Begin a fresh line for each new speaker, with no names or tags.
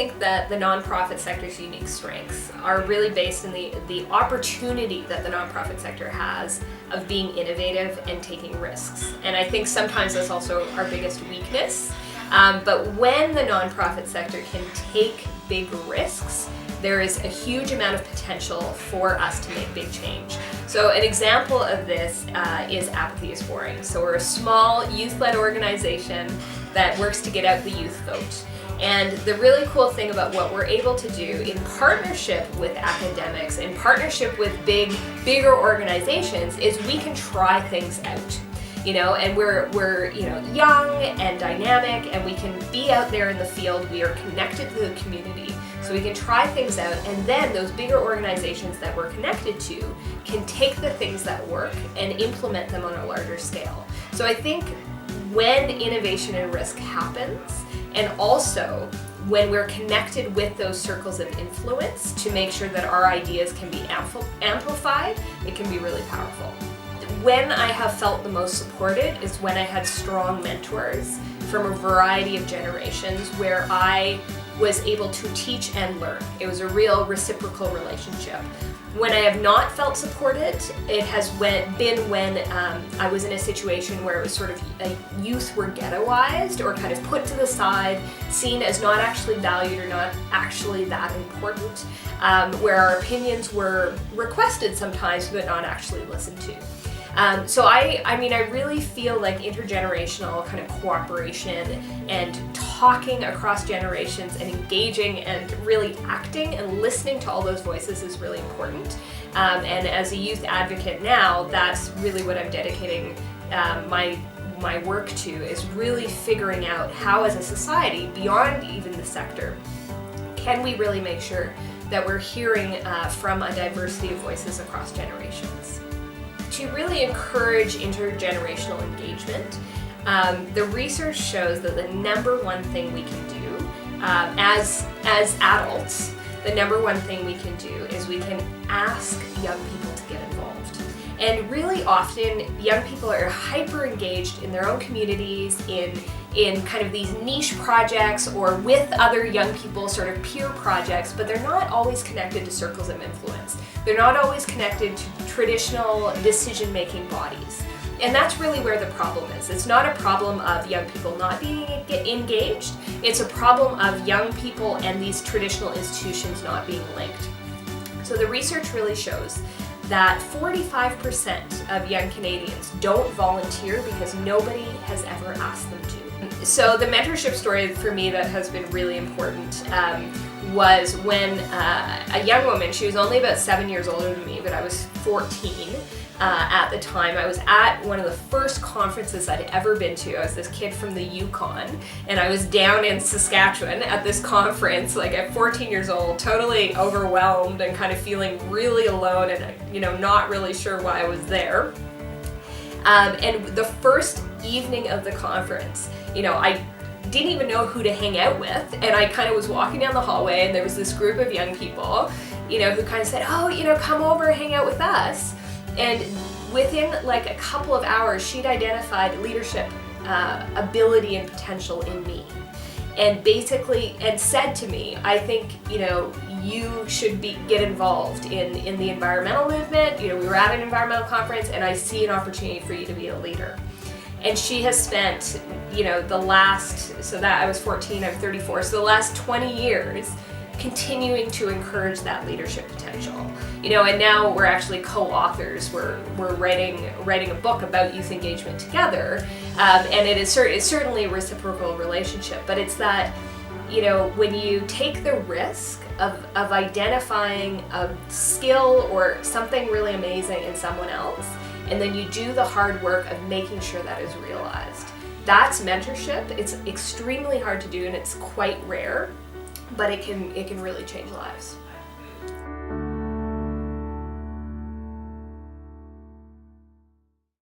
think that the nonprofit sector's unique strengths are really based in the opportunity that the nonprofit sector has of being innovative and taking risks. And I think sometimes that's also our biggest weakness. But when the nonprofit sector can take big risks, there is a huge amount of potential for us to make big change. So an example of this is Apathy is Boring. So we're a small youth-led organization that works to get out the youth vote. And the really cool thing about what we're able to do in partnership with academics, in partnership with bigger organizations, is we can try things out. And we're young and dynamic, and we can be out there in the field. We are connected to the community, so we can try things out, and then those bigger organizations that we're connected to can take the things that work and implement them on a larger scale. So I think when innovation and risk happens, and also when we're connected with those circles of influence to make sure that our ideas can be amplified, it can be really powerful. When I have felt the most supported is when I had strong mentors from a variety of generations where I was able to teach and learn. It was a real reciprocal relationship. When I have not felt supported, it has been when I was in a situation where it was sort of youth were ghettoized or kind of put to the side, seen as not actually valued or not actually that important, where our opinions were requested sometimes but not actually listened to. So I really feel like intergenerational kind of cooperation and talking across generations and engaging and really acting and listening to all those voices is really important. And as a youth advocate now, that's really what I'm dedicating my work to, is really figuring out how as a society, beyond even the sector, can we really make sure that we're hearing from a diversity of voices across generations. To really encourage intergenerational engagement, the research shows that the number one thing we can do as adults, the number one thing we can do is we can ask young people to get involved. And really often, young people are hyper engaged in their own communities, in kind of these niche projects or with other young people, sort of peer projects, but they're not always connected to circles of influence. They're not always connected to traditional decision-making bodies. And that's really where the problem is. It's not a problem of young people not being engaged, it's a problem of young people and these traditional institutions not being linked. So the research really shows that 45% of young Canadians don't volunteer because nobody has ever asked them to. So the mentorship story for me that has been really important was when a young woman, she was only about 7 years older than me, but I was 14 at the time. I was at one of the first conferences I'd ever been to. I was this kid from the Yukon, and I was down in Saskatchewan at this conference, like at 14 years old, totally overwhelmed and kind of feeling really alone and not really sure why I was there. And the first evening of the conference, I didn't even know who to hang out with, and I kind of was walking down the hallway, and there was this group of young people, who kind of said, oh, come over, hang out with us. And within like a couple of hours, she'd identified leadership ability and potential in me, and basically, and said to me, I think, you should get involved in the environmental movement. We were at an environmental conference, and I see an opportunity for you to be a leader. And she has spent, so that I was 14, I'm 34, so the last 20 years continuing to encourage that leadership potential. And now we're actually co-authors. We're writing a book about youth engagement together, and it's certainly a reciprocal relationship. But it's that, when you take the risk of identifying a skill or something really amazing in someone else, and then you do the hard work of making sure that is realized. That's mentorship. It's extremely hard to do, and it's quite rare, but it can really change lives.